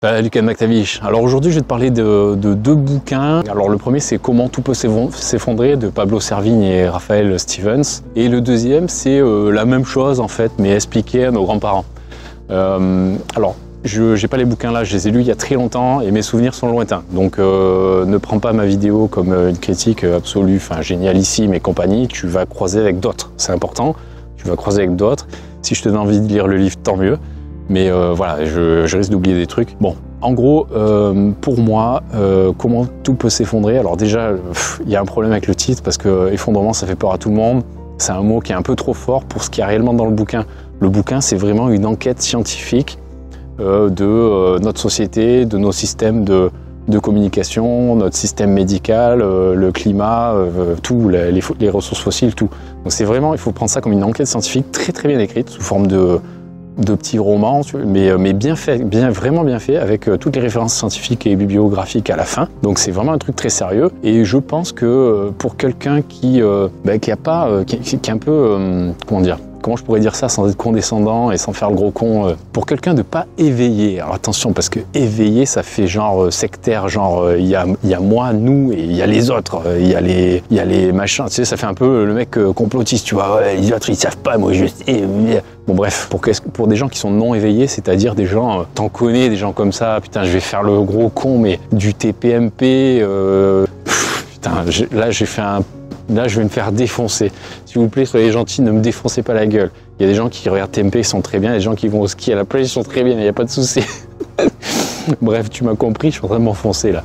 Lucas Mactavish. Alors aujourd'hui, je vais te parler de deux bouquins. Alors le premier, c'est Comment tout peut s'effondrer de Pablo Servigne et Raphaël Stevens. Et le deuxième, c'est la même chose en fait, mais expliqué à nos grands-parents. Alors, je n'ai pas les bouquins là, je les ai lus il y a très longtemps et mes souvenirs sont lointains. Donc ne prends pas ma vidéo comme une critique absolue, enfin génialissime et compagnie. Tu vas croiser avec d'autres, c'est important. Tu vas croiser avec d'autres. Si je te donne envie de lire le livre, tant mieux. Mais voilà, je risque d'oublier des trucs. Bon, en gros, pour moi, comment tout peut s'effondrer. Alors déjà, il y a un problème avec le titre parce que effondrement, ça fait peur à tout le monde. C'est un mot qui est un peu trop fort pour ce qu'il y a réellement dans le bouquin. Le bouquin, c'est vraiment une enquête scientifique de notre société, de nos systèmes de communication, notre système médical, le climat, tout, les ressources fossiles, tout. Donc c'est vraiment, il faut prendre ça comme une enquête scientifique très bien écrite, sous forme de petits romans, mais bien fait, vraiment bien fait, avec toutes les références scientifiques et bibliographiques à la fin. Donc c'est vraiment un truc très sérieux. Et je pense que pour quelqu'un qui est un peu, comment je pourrais dire ça sans être condescendant et sans faire le gros con, pour quelqu'un de pas éveillé. Alors attention, parce que éveillé, ça fait genre sectaire, genre il y a moi, nous, et il y a les autres, il y a les machins, tu sais, ça fait un peu le mec complotiste, tu vois, ouais, les autres ils savent pas, moi je sais. Bon bref, pour des gens qui sont non éveillés, c'est-à-dire des gens, t'en connais, des gens comme ça, putain je vais faire le gros con, mais du TPMP, Là, je vais me faire défoncer. S'il vous plaît, soyez gentils, ne me défoncez pas la gueule. Il y a des gens qui regardent TMP, ils sont très bien. Les gens qui vont au ski à la plage, ils sont très bien. Il n'y a pas de souci. Bref, tu m'as compris, je suis en train de m'enfoncer là.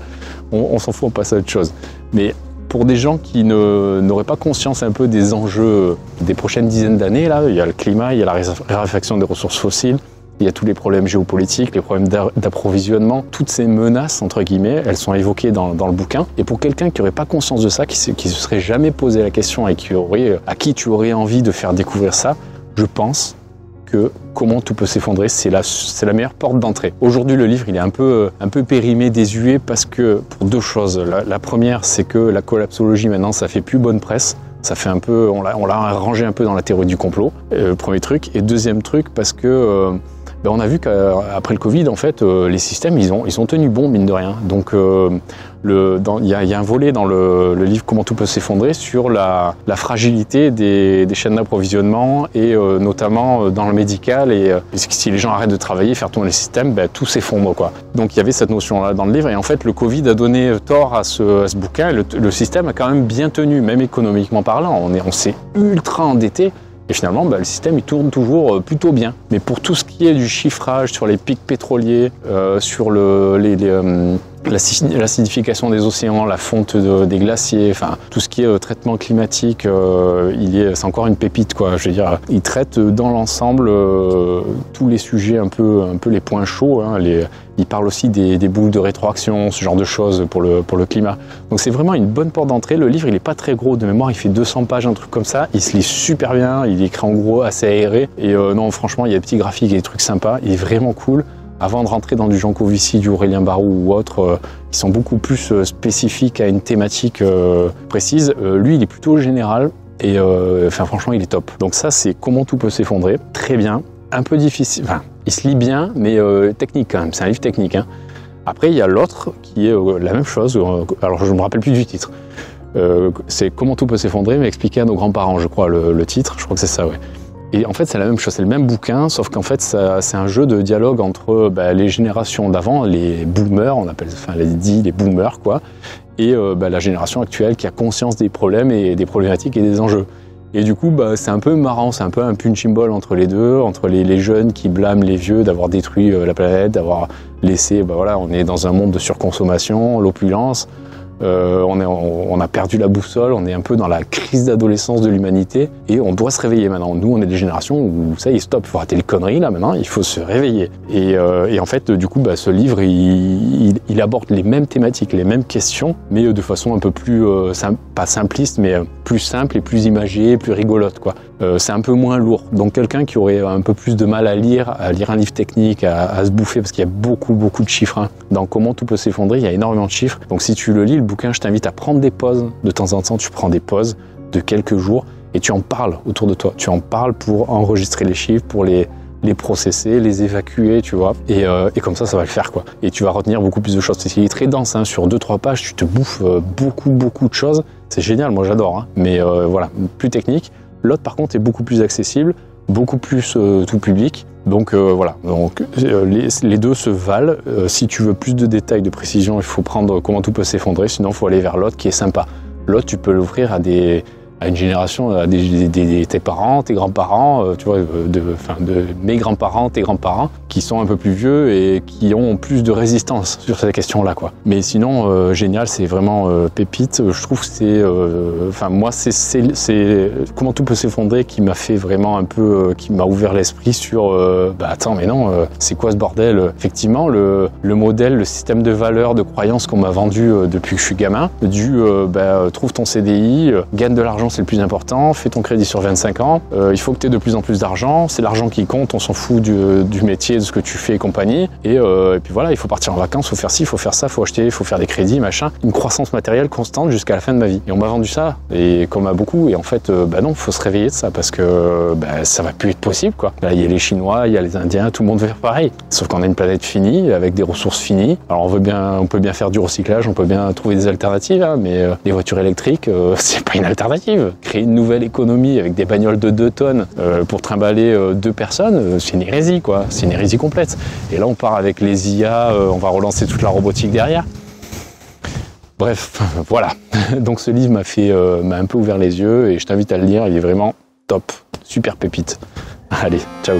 On s'en fout, on passe à autre chose. Mais pour des gens qui n'auraient pas conscience un peu des enjeux des prochaines dizaines d'années, là, il y a le climat, il y a la raréfaction des ressources fossiles, il y a tous les problèmes géopolitiques, les problèmes d'approvisionnement, toutes ces menaces, entre guillemets, elles sont évoquées dans le bouquin. Et pour quelqu'un qui n'aurait pas conscience de ça, qui se serait jamais posé la question et à qui tu aurais envie de faire découvrir ça, je pense que Comment tout peut s'effondrer, c'est la meilleure porte d'entrée. Aujourd'hui, le livre, il est un peu périmé, désuet, parce que, pour deux choses. La première, c'est que la collapsologie, maintenant, ça fait plus bonne presse. Ça fait un peu, on l'a rangé un peu dans la théorie du complot, premier truc. Et deuxième truc, parce que on a vu qu'après le Covid, en fait, les systèmes, ils ont tenu bon, mine de rien. Donc, il y a un volet dans le livre Comment tout peut s'effondrer sur la fragilité des chaînes d'approvisionnement et notamment dans le médical. Et si les gens arrêtent de travailler, faire tourner le système, tout s'effondre, quoi. Donc, il y avait cette notion-là dans le livre. Et en fait, le Covid a donné tort à ce bouquin. Le système a quand même bien tenu, même économiquement parlant. On s'est ultra endetté. Et finalement, le système il tourne toujours plutôt bien. Mais pour tout ce qui est du chiffrage sur les pics pétroliers, sur l'acidification des océans, la fonte des glaciers, enfin tout ce qui est traitement climatique, c'est encore une pépite, quoi. Je veux dire, il traite dans l'ensemble tous les sujets un peu les points chauds. Hein, il parle aussi des boules de rétroaction, ce genre de choses pour le climat. Donc c'est vraiment une bonne porte d'entrée. Le livre, il est pas très gros de mémoire, il fait 200 pages, un truc comme ça. Il se lit super bien, il est écrit en gros assez aéré. Et non, franchement, il y a des petits graphiques et des trucs sympas. Il est vraiment cool. Avant de rentrer dans du Jean Covici, du Aurélien Barraud ou autre, qui sont beaucoup plus spécifiques à une thématique précise, lui, il est plutôt général. Et franchement, il est top. Donc ça, c'est Comment tout peut s'effondrer. Très bien. Un peu difficile. Enfin, il se lit bien, mais technique quand même. C'est un livre technique. Hein. Après, il y a l'autre qui est la même chose. Alors, je ne me rappelle plus du titre. C'est Comment tout peut s'effondrer, mais expliqué à nos grands-parents, je crois, le titre. Je crois que c'est ça, ouais. Et en fait, c'est la même chose. C'est le même bouquin, sauf qu'en fait, c'est un jeu de dialogue entre les générations d'avant, les boomers, on appelle, les boomers, quoi, et la génération actuelle qui a conscience des problèmes et des problématiques et des enjeux. Et du coup, c'est un peu marrant, c'est un peu un punching ball entre les deux, entre les jeunes qui blâment les vieux d'avoir détruit la planète, d'avoir laissé, on est dans un monde de surconsommation, l'opulence, on a perdu la boussole, on est un peu dans la crise d'adolescence de l'humanité et on doit se réveiller maintenant. Nous, on est des générations où ça y est, stop, il faut arrêter les conneries là maintenant, il faut se réveiller. Et en fait, du coup, ce livre, il aborde les mêmes thématiques, les mêmes questions, mais de façon un peu plus, pas simpliste, mais plus simple et plus imagée, plus rigolote, quoi. C'est un peu moins lourd. Donc quelqu'un qui aurait un peu plus de mal à lire un livre technique, à se bouffer, parce qu'il y a beaucoup de chiffres. Hein. Dans Comment tout peut s'effondrer, il y a énormément de chiffres. Donc si tu le lis, le bouquin, je t'invite à prendre des pauses. De temps en temps, tu prends des pauses de quelques jours et tu en parles autour de toi. Tu en parles pour enregistrer les chiffres, pour les les processer, les évacuer, tu vois. Et comme ça va le faire, quoi. Et tu vas retenir beaucoup plus de choses. Il est très dense, hein, sur 2-3 pages, tu te bouffes beaucoup de choses. C'est génial, moi j'adore, hein. Mais voilà, plus technique. L'autre, par contre, est beaucoup plus accessible, beaucoup plus tout public. Donc voilà, donc, les deux se valent. Si tu veux plus de détails, de précision, il faut prendre comment tout peut s'effondrer. Sinon, il faut aller vers l'autre qui est sympa. L'autre, tu peux l'ouvrir à une génération, à tes parents, tes grands-parents, tu vois, de mes grands-parents, tes grands-parents, qui sont un peu plus vieux et qui ont plus de résistance sur ces questions-là, quoi. Mais sinon, génial, c'est vraiment pépite. Je trouve que c'est, moi, c'est comment tout peut s'effondrer qui m'a fait vraiment un peu, qui m'a ouvert l'esprit sur, attends, mais non, c'est quoi ce bordel? Effectivement, le modèle, le système de valeurs, de croyances qu'on m'a vendu depuis que je suis gamin, trouve ton CDI, gagne de l'argent, c'est le plus important, fais ton crédit sur 25 ans, il faut que tu aies de plus en plus d'argent, c'est l'argent qui compte, on s'en fout du métier, de ce que tu fais et compagnie, et puis voilà, il faut partir en vacances, il faut faire ci, il faut faire ça, il faut acheter, il faut faire des crédits, machin, une croissance matérielle constante jusqu'à la fin de ma vie. Et on m'a vendu ça, et comme à beaucoup, et en fait, non, il faut se réveiller de ça, parce que ça va plus être possible, quoi. Là, il y a les Chinois, il y a les Indiens, tout le monde veut faire pareil, sauf qu'on a une planète finie, avec des ressources finies. Alors on peut bien faire du recyclage, on peut bien trouver des alternatives, hein, mais les voitures électriques, c'est pas une alternative. Créer une nouvelle économie avec des bagnoles de 2 tonnes pour trimballer 2 personnes, c'est une hérésie, quoi. C'est une hérésie complète. Et là, on part avec les IA, on va relancer toute la robotique derrière. Bref, voilà. Donc ce livre m'a un peu ouvert les yeux et je t'invite à le lire, il est vraiment top, super pépite. Allez, ciao.